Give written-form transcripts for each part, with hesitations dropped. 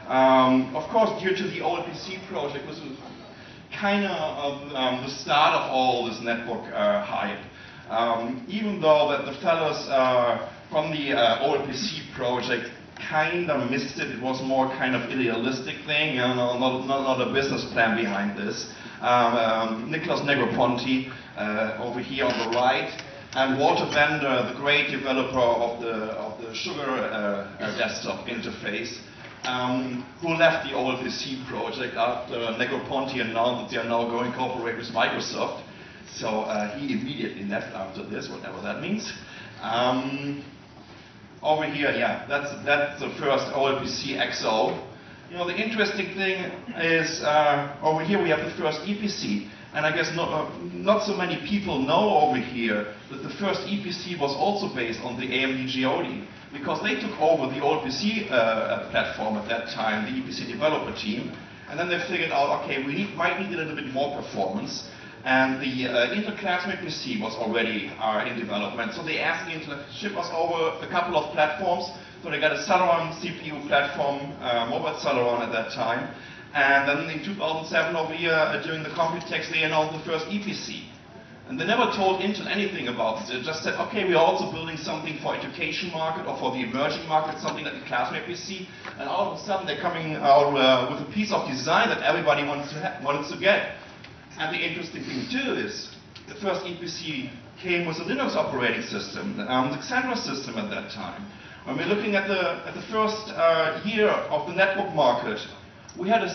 Of course, due to the OLPC project, this was kind of the start of all this netbook hype. Even though that the fellows from the OLPC project kind of missed it, it was more kind of idealistic thing, you know, not a business plan behind this. Nicholas Negroponte over here on the right, and Walter Bender, the great developer of the Sugar desktop interface, who left the OLPC project after Negroponte announced that they are now going to cooperate with Microsoft. So he immediately left after this, whatever that means. Over here, yeah, that's the first OLPC XO. You know, the interesting thing is over here we have the first EPC. And I guess not so many people know over here that the first EPC was also based on the AMD Geode, because they took over the OLPC platform at that time, the EPC developer team, and then they figured out, okay, we might need a little bit more performance, and the Intel Classmate PC was already in development, so they asked Intel to ship us over a couple of platforms. So they got a Celeron CPU platform, mobile Celeron at that time. And then in 2007 over here, during the Computex, they announced the first EPC. And they never told Intel anything about it. They just said, okay, we're also building something for education market or for the emerging market, something like the Classmate PC. And all of a sudden they're coming out with a piece of design that everybody wanted to get. And the interesting thing too is, the first EPC came with a Linux operating system, the Xandra system at that time. When we're looking at the first year of the netbook market, we had a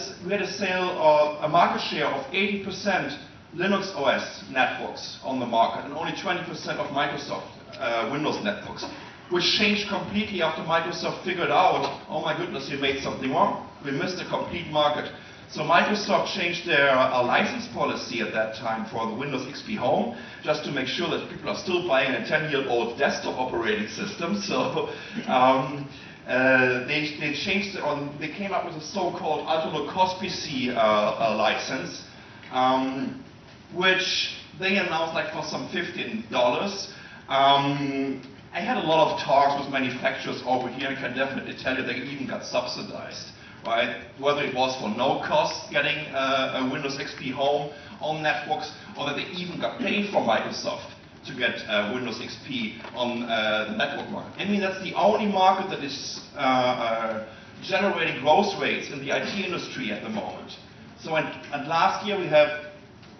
sale of a market share of 80% Linux OS netbooks on the market and only 20% of Microsoft Windows netbooks, which changed completely after Microsoft figured out, oh my goodness, we made something wrong. We missed a complete market. So Microsoft changed their license policy at that time for the Windows XP Home, just to make sure that people are still buying a 10-year-old desktop operating system. So they changed it on. They came up with a so-called ultra-low-cost PC license, which they announced like for some $15. I had a lot of talks with manufacturers over here, and can definitely tell you they even got subsidized. Right? Whether it was for no cost getting a Windows XP Home on netbooks, or that they even got paid from Microsoft to get Windows XP on the network market. I mean, that's the only market that is generating growth rates in the IT industry at the moment. So and last year we have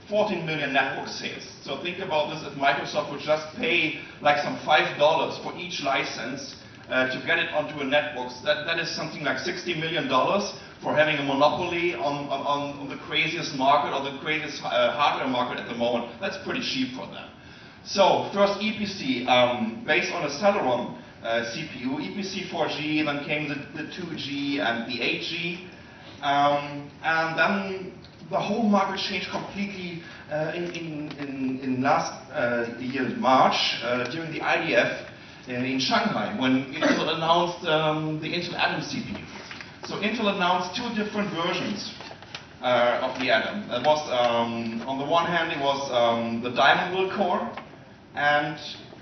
14 million network sales. So think about this, if Microsoft would just pay like some $5 for each license to get it onto a netbook, that is something like $60 million for having a monopoly on the craziest market or the craziest hardware market at the moment. That's pretty cheap for them. So first EPC, based on a Celeron CPU, EPC 4G, then came the 2G and the 8G, and then the whole market changed completely in last year, March, during the IDF in Shanghai, when Intel announced the Intel Atom CPU. So Intel announced two different versions of the Atom. It was, on the one hand, it was the Diamondville core, and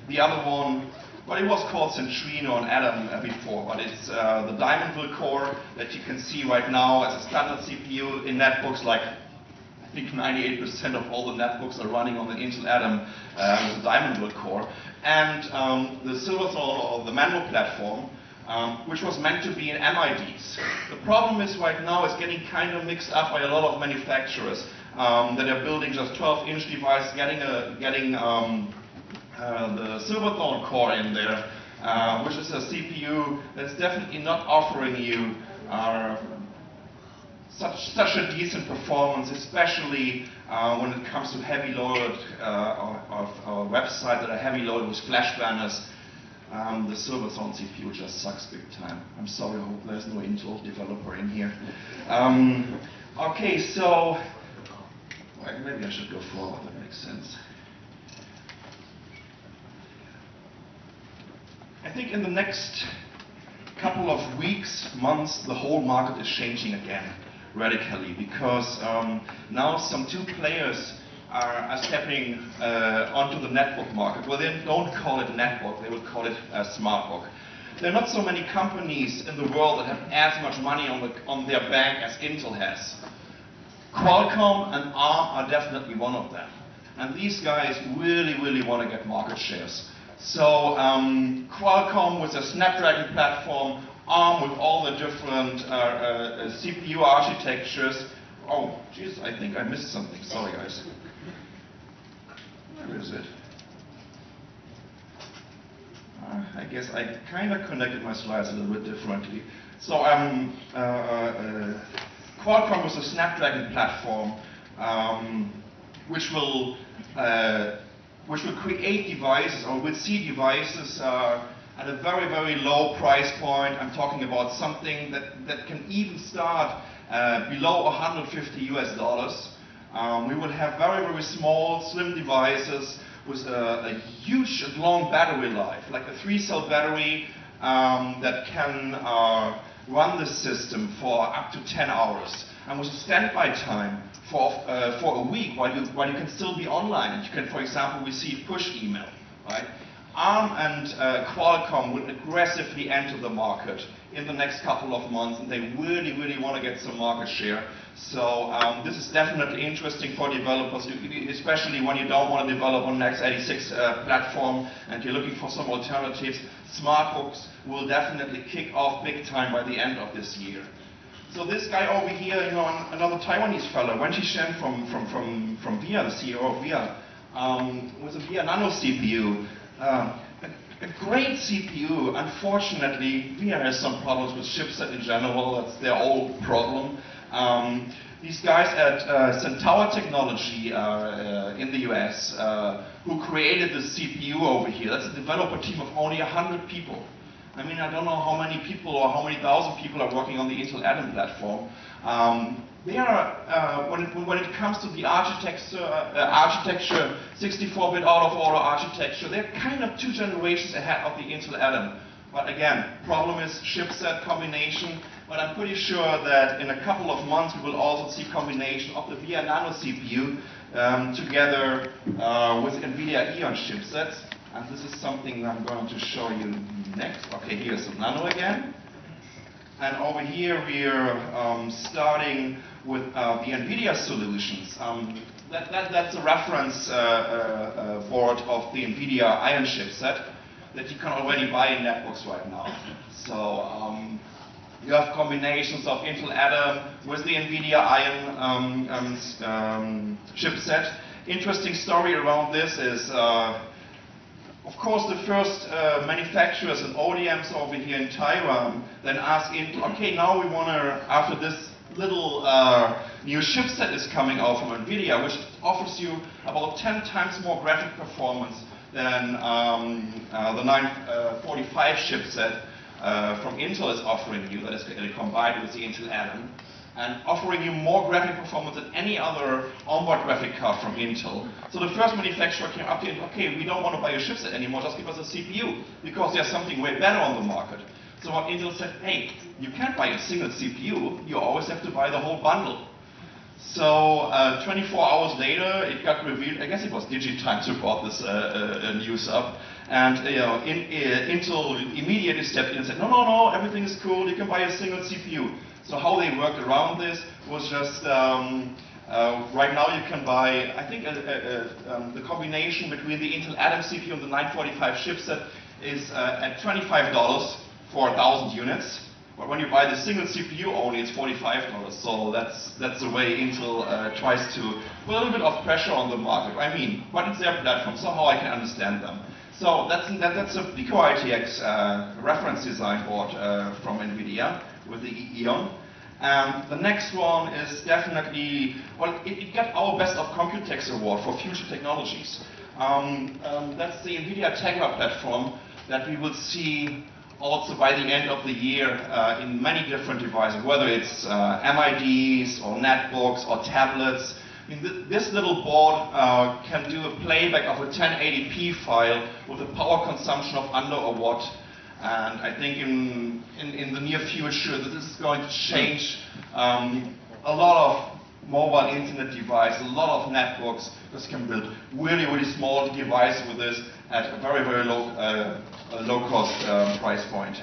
the other one, well, it was called Centrino and Atom before, but it's the Diamondville core that you can see right now as a standard CPU in netbooks. Like, I think 98% of all the netbooks are running on the Intel Atom with the Diamondville core. And the Silverthorne, or the Mango platform, which was meant to be in MIDs. The problem is right now it's getting kind of mixed up by a lot of manufacturers that are building just 12-inch devices, getting the Silverthorne core in there, which is a CPU that's definitely not offering you such a decent performance, especially when it comes to heavy loaded or websites that are heavy loaded with flash banners. The Silverthorne CPU just sucks big time. I'm sorry, I hope there's no Intel developer in here. Okay, so maybe I should go forward, that makes sense. I think in the next couple of weeks, months, the whole market is changing again radically, because now some two players are stepping onto the netbook market. Well, they don't call it netbook, they would call it a smartbook. there are not so many companies in the world that have as much money on their bank as Intel has. Qualcomm and ARM are definitely one of them. And these guys really want to get market shares. So Qualcomm with a Snapdragon platform, ARM with all the different CPU architectures. Oh, geez, I think I missed something. Sorry, guys. Where is it? I guess I kind of connected my slides a little bit differently. So Qualcomm was a Snapdragon platform which will create devices, or will see devices at a very low price point. I'm talking about something that can even start below 150 US dollars. We will have very small, slim devices with a huge and long battery life, like a 3-cell battery that can run the system for up to 10 hours. And with a standby time for a week while you can still be online and you can, for example, receive push email, right? ARM and Qualcomm will aggressively enter the market in the next couple of months, and they really want to get some market share. So this is definitely interesting for developers, especially when you don't want to develop on an x86 platform and you're looking for some alternatives. Smartbooks will definitely kick off big time by the end of this year. So this guy over here, you know, another Taiwanese fellow, Wenqi Shen from VIA, the CEO of VIA, with a VIA Nano CPU. A great CPU. Unfortunately, VIA has some problems with chipset in general. That's their old problem. These guys at Centaur Technology in the US, who created the CPU over here, that's a developer team of only 100 people. I mean, I don't know how many people or how many thousand people are working on the Intel Atom platform. They are, when it comes to the architecture, 64-bit out-of-order architecture, they're kind of 2 generations ahead of the Intel Atom. But again, problem is chipset combination. But I'm pretty sure that in a couple of months we will also see combination of the VIA Nano CPU together with NVIDIA Eon chipsets. And this is something I'm going to show you next. Okay, here's the Nano again. And over here we're starting with the NVIDIA solutions. That's a reference board of the NVIDIA Ion chipset that you can already buy in netbooks right now. So you have combinations of Intel Atom with the NVIDIA Ion chipset. Interesting story around this is, of course, the first manufacturers and ODMs over here in Taiwan then asked Intel, okay, now we want to, after this little new chipset is coming out from NVIDIA, which offers you about 10 times more graphic performance than the 945 chipset from Intel is offering you, that is combined with the Intel Atom, and offering you more graphic performance than any other onboard graphic card from Intel. So the first manufacturer came up to Intel, okay, we don't want to buy a chipset anymore, just give us a CPU, because there's something way better on the market. So what Intel said, hey, you can't buy a single CPU, you always have to buy the whole bundle. So 24 hours later, it got revealed, I guess it was Digitime who brought this news up, and you know, Intel immediately stepped in and said, no, everything is cool, you can buy a single CPU. So how they worked around this was just, right now you can buy, I think the combination between the Intel Atom CPU and the 945 chipset is at $25 for 1,000 units. But when you buy the single CPU only, it's $45. So that's the way Intel tries to put a little bit of pressure on the market. I mean, but it's their platform, somehow I can understand them. So that's a Pico ITX reference design board from NVIDIA with the Eon. The next one is definitely, well, it got our Best of Computex award for future technologies. That's the NVIDIA Tegra platform that we will see also by the end of the year in many different devices, whether it's MIDs or netbooks or tablets. I mean, this little board can do a playback of a 1080p file with a power consumption of under a watt. And I think in the near future that this is going to change a lot of mobile internet devices, a lot of netbooks. This can build really small devices with this at a very low low-cost price point.